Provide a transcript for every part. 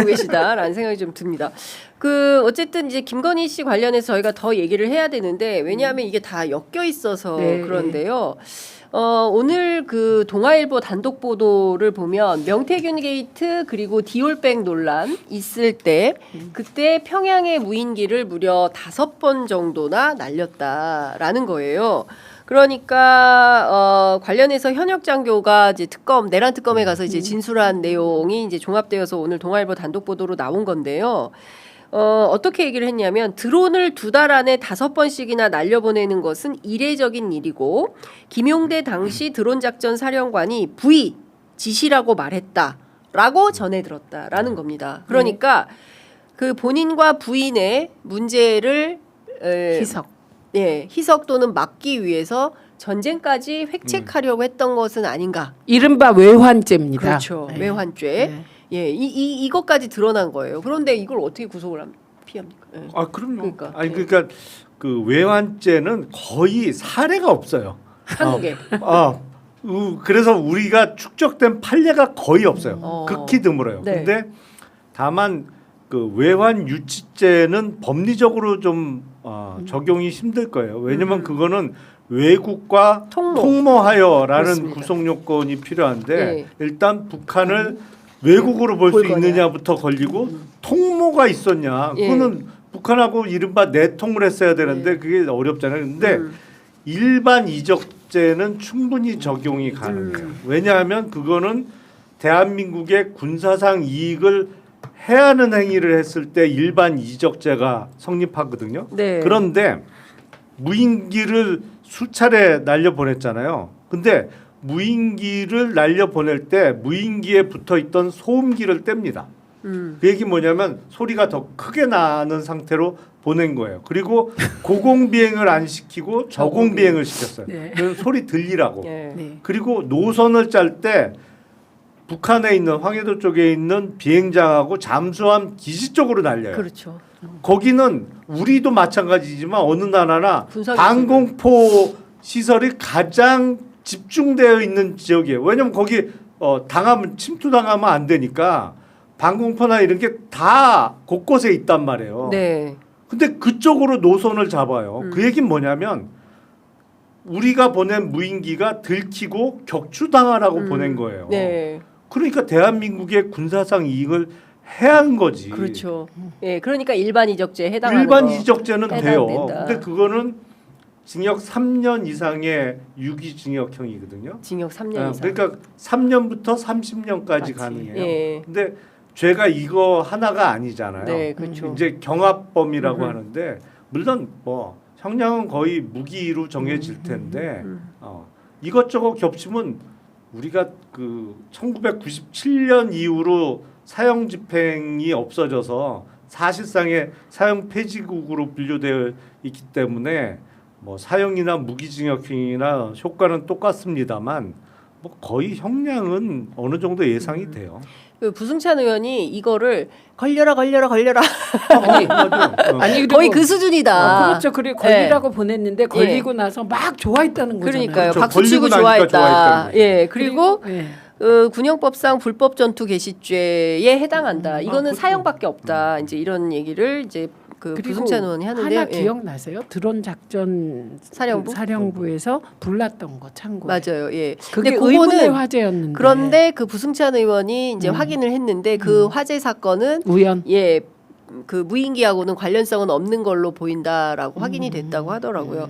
계시다라는 생각이 좀 듭니다. 어쨌든 이제 김건희 씨 관련해서 저희가 더 얘기를 해야 되는데 왜냐하면 이게 다 엮여 있어서 네, 그런데요. 오늘 동아일보 단독 보도를 보면 명태균 게이트 그리고 디올백 논란 있을 때 그때 평양의 무인기를 무려 5번 정도나 날렸다라는 거예요. 그러니까 관련해서 현역 장교가 이제 내란 특검에 가서 이제 진술한 내용이 이제 종합되어서 오늘 동아일보 단독 보도로 나온 건데요. 어떻게 얘기를 했냐면 드론을 2달 안에 5번씩이나 날려보내는 것은 이례적인 일이고 김용대 당시 드론 작전 사령관이 부의 지시라고 말했다라고 전해 들었다라는 겁니다. 그러니까 그 본인과 부인의 문제를 희석 또는 막기 위해서 전쟁까지 획책하려고 했던 것은 아닌가. 이른바 외환죄입니다. 그렇죠. 네. 외환죄. 네. 예, 이것까지 드러난 거예요. 그런데 이걸 어떻게 구속을 피합니까? 예. 아 그럼요. 그러니까. 아니 그러니까 그 외환죄는 거의 사례가 없어요. 한국에. 그래서 우리가 축적된 판례가 거의 없어요. 극히 드물어요. 네. 근데 다만 그 외환 유치죄는 법리적으로 좀 적용이 힘들 거예요. 왜냐면 그거는 외국과 통모하여라는 그렇습니다. 구속 요건이 필요한데 네. 일단 북한을 외국으로 볼 수 거냐. 있느냐부터 걸리고 통모가 있었냐. 예. 그거는 북한하고 이른바 내통을 했어야 되는데 그게 어렵잖아요. 근데 일반 이적죄는 충분히 적용이 가능해요. 왜냐하면 그거는 대한민국의 군사상 이익을 해하는 행위를 했을 때 일반 이적죄가 성립하거든요. 네. 그런데 무인기를 수차례 날려보냈잖아요. 근데 무인기를 날려보낼 때 무인기에 붙어있던 소음기를 뗍니다. 그 얘기 뭐냐면 소리가 더 크게 나는 상태로 보낸 거예요. 그리고 고공비행을 안 시키고 저공비행을 시켰어요. 네. 그래서 소리 들리라고. 예. 네. 그리고 노선을 짤 때 북한에 있는 황해도 쪽에 있는 비행장하고 잠수함 기지 쪽으로 날려요. 그렇죠. 거기는 우리도 마찬가지지만 어느 나라나 군사 방공포 시설이 가장 집중되어 있는 지역이에요. 왜냐면 거기 침투당하면 안 되니까 방공포나 이런 게 다 곳곳에 있단 말이에요. 네. 근데 그쪽으로 노선을 잡아요. 그 얘기는 뭐냐면 우리가 보낸 무인기가 들키고 격추당하라고 보낸 거예요. 네. 그러니까 대한민국의 군사상 이익을 해한 거지. 그렇죠. 예. 그러니까 일반 이적죄에 해당하는 일반 거. 이적죄는 돼요. 해당된다. 근데 그거는 징역 3년 이상의 유기징역형이거든요. 징역 3년 이상. 그러니까 3년부터 30년까지 가능해요. 예. 근데 죄가 이거 하나가 아니잖아요. 네, 그렇죠. 이제 경합범이라고 하는데 물론 뭐 형량은 거의 무기로 정해질 텐데 이것저것 겹치면 우리가 그 1997년 이후로 사형 집행이 없어져서 사실상의 사형 폐지국으로 분류되어 있기 때문에 뭐 사형이나 무기징역형이나 효과는 똑같습니다만 뭐 거의 형량은 어느 정도 예상이 돼요. 부승찬 의원이 이거를 걸려라. 아니 그리고 거의 그 수준이다. 그렇죠. 그래 걸리라고 보냈는데 걸리고 나서 막 좋아했다는 거잖아요. 그러니까요. 그렇죠. 박수 치고 걸리고 나니까 좋아했다. 좋아했다는 예. 그리고 네. 군형법상 불법 전투 개시죄에 해당한다. 이거는 그렇죠. 사형밖에 없다. 이제 이런 얘기를 이제 그리고 부승찬 의원이 하는데 하나 기억나세요? 드론 작전 사령부에서 불났던 거 참고. 맞아요. 예. 그게 근데 의문의 그거는 화제였는데. 그런데 그 부승찬 의원이 이제 확인을 했는데 그 화재 사건은 우연. 예. 그 무인기하고는 관련성은 없는 걸로 보인다라고 확인이 됐다고 하더라고요.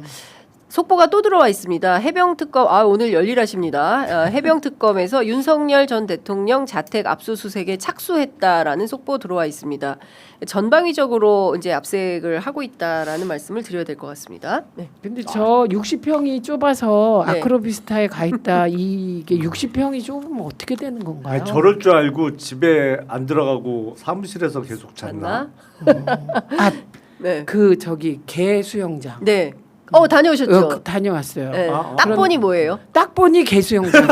속보가 또 들어와 있습니다. 해병특검 오늘 열일하십니다. 해병특검에서 윤석열 전 대통령 자택 압수수색에 착수했다라는 속보 들어와 있습니다. 전방위적으로 이제 압색을 하고 있다라는 말씀을 드려야 될 것 같습니다. 네. 근데 저 60평이 좁아서 네. 아크로비스타에 가 있다. 이게 60평이 좁으면 어떻게 되는 건가요? 아니, 저럴 줄 알고 집에 안 들어가고 사무실에서 계속 잤나? 맞나? 아, 네. 그 저기 개 수영장. 네. 다녀오셨죠? 다녀왔어요. 네. 아, 딱 보니 뭐예요? 딱 보니 개수영장.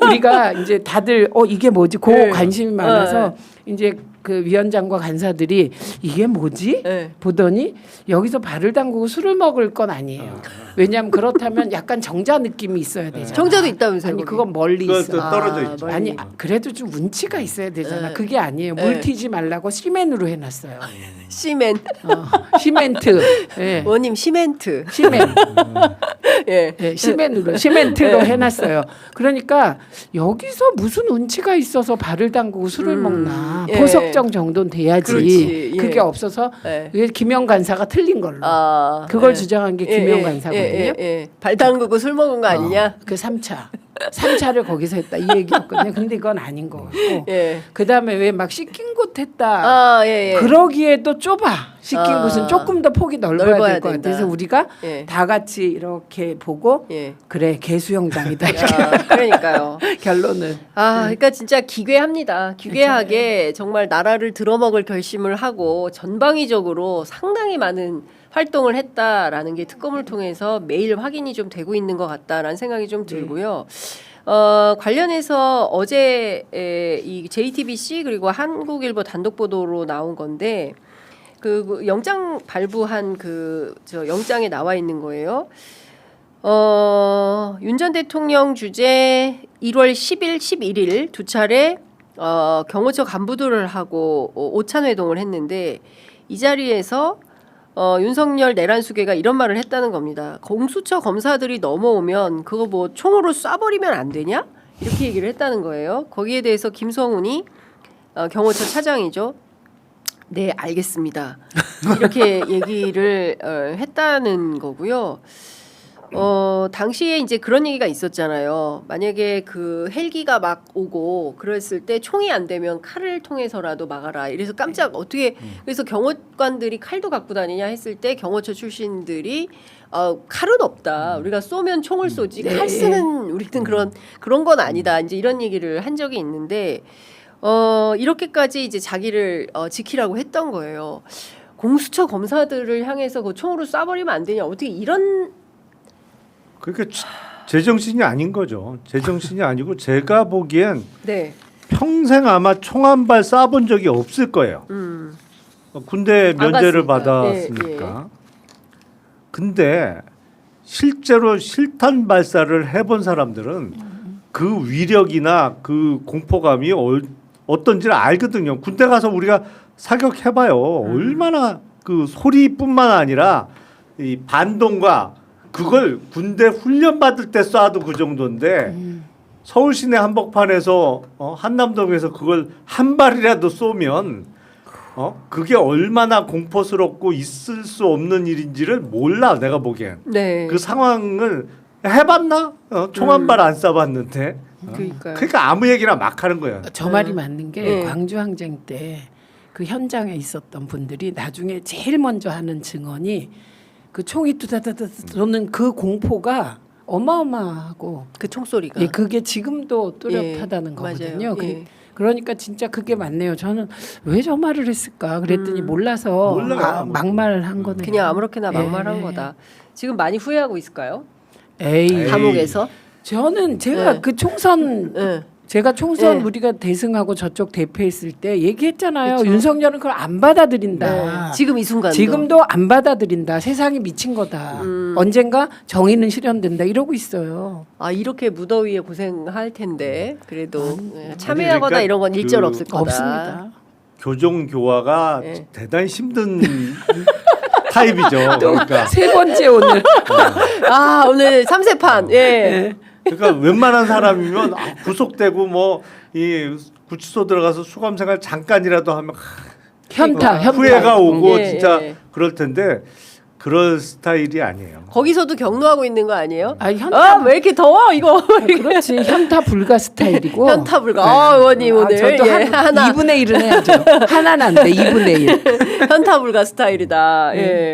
우리가 이제 다들 이게 뭐지? 네. 관심이 많아서 이제 그 위원장과 간사들이 이게 뭐지? 네. 보더니 여기서 발을 담그고 술을 먹을 건 아니에요. 왜냐하면 그렇다면 약간 정자 느낌이 있어야 되잖아. 정자도 있다면서요? 아니 거기? 그건 멀리 그거 있어. 떨어져 아, 있죠. 멀리. 아니 그래도 좀 운치가 있어야 되잖아. 네. 그게 아니에요. 네. 물 튀지 말라고 시멘으로 해놨어요. 시멘. 시멘트. 예. 원님 시멘트. 시멘. 예. 예, 시멘트로 해놨어요. 그러니까 여기서 무슨 운치가 있어서 발을 담그고 술을 먹나. 예. 보석정 정도는 돼야지. 그렇지, 예. 그게 없어서 예. 그게 김영 간사가 틀린 걸로. 아, 그걸 예. 주장한 게 김영 간사거든요. 발 담그고 술 먹은 거 아니냐? 그 3차를 거기서 했다 이 얘기였거든요. 근데 그건 아닌 거고. 예. 그다음에 왜 막 씻긴 곳 했다. 아, 예, 예. 그러기에도 좁아. 씻긴 아. 곳은 조금 더 폭이 넓어야 넓어야 될 것 된다. 같아서 우리가 예. 다 같이 이렇게 보고 예. 그래 개수영장이다 그러니까요. 결론은. 그러니까 진짜 기괴합니다. 기괴하게 정말 나라를 들어먹을 결심을 하고 전방위적으로 상당히 많은 활동을 했다라는 게 특검을 통해서 매일 확인이 좀 되고 있는 것 같다라는 생각이 좀 들고요. 관련해서 어제 이 JTBC 그리고 한국일보 단독 보도로 나온 건데 그 영장 발부한 저 영장에 나와 있는 거예요. 윤 전 대통령 주재 1월 10일, 11일 두 차례 경호처 간부들을 하고 오찬 회동을 했는데 이 자리에서 윤석열 내란 수계가 이런 말을 했다는 겁니다. 공수처 검사들이 넘어오면 그거 뭐 총으로 쏴버리면 안 되냐? 이렇게 얘기를 했다는 거예요. 거기에 대해서 김성훈이 경호처 차장이죠. 네, 알겠습니다. 이렇게 얘기를 했다는 거고요. 당시에 이제 그런 얘기가 있었잖아요. 만약에 그 헬기가 막 오고 그랬을 때 총이 안 되면 칼을 통해서라도 막아라. 이래서 깜짝 어떻게 그래서 경호관들이 칼도 갖고 다니냐 했을 때 경호처 출신들이 칼은 없다. 우리가 쏘면 총을 쏘지 네. 칼 쓰는 우리는 그런 건 아니다. 이제 이런 얘기를 한 적이 있는데 이렇게까지 이제 자기를 지키라고 했던 거예요. 공수처 검사들을 향해서 그 총으로 쏴버리면 안 되냐. 어떻게 이런 그러니까 제정신이 아닌 거죠. 제정신이 아니고 제가 보기엔 네. 평생 아마 총 한 발 쏴본 적이 없을 거예요. 군대 안 면제를 갔으니까. 받았으니까. 근데 실제로 실탄 발사를 해본 사람들은 그 위력이나 그 공포감이 어떤지를 알거든요. 군대 가서 우리가 사격해봐요. 얼마나 그 소리뿐만 아니라 이 반동과 그걸 군대 훈련 받을 때 쏴도 그 정도인데 서울 시내 한복판에서 한남동에서 그걸 한 발이라도 쏘면 그게 얼마나 공포스럽고 있을 수 없는 일인지를 몰라 내가 보기엔. 네. 그 상황을 해봤나? 총 한 발 안 쏴봤는데. 그러니까요. 그러니까 아무 얘기나 막 하는 거예요. 저 말이 맞는 게 네. 광주 항쟁 때 그 현장에 있었던 분들이 나중에 제일 먼저 하는 증언이 그 총이 두다다다 쏘는 그 공포가 어마어마하고 그 총소리가. 예, 그게 지금도 뚜렷하다는 예, 거거든요. 맞아요. 예. 그러니까 진짜 그게 맞네요. 저는 왜 저 말을 했을까 그랬더니 몰라서 몰라요. 막말한 거네요. 그냥 아무렇게나 막말한 예. 거다. 지금 많이 후회하고 있을까요? 에이, 감옥에서? 저는 제가 네. 그 총선 네. 제가 총선 네. 우리가 대승하고 저쪽 대표했을 때 얘기했잖아요. 그쵸. 윤석열은 그걸 안 받아들인다. 지금 이 순간도. 지금도 안 받아들인다. 세상이 미친 거다. 언젠가 정의는 실현된다. 이러고 있어요. 이렇게 무더위에 고생할 텐데 그래도 참여하거나 그러니까 이런 건 일절 그 없을 거다. 없습니다. 교정 교화가 네. 대단히 힘든 타입이죠. 그러니까. 세 번째 오늘. 오늘 3세판. 예. 그러니까 웬만한 사람이면 구속되고 뭐 이 구치소 들어가서 수감 생활 잠깐이라도 하면 현타. 후회가 오고 예, 진짜 예. 그럴 텐데 그럴 스타일이 아니에요. 거기서도 경로하고 있는 거 아니에요? 현타. 왜 이렇게 더워 이거? 그렇지. 현타 불가 스타일이고. 현타 불가. 의원님 오늘 저도 하나 2분의 1은 해야죠. 하나는 안 돼. 2분의 1. 현타 불가 스타일이다. 예.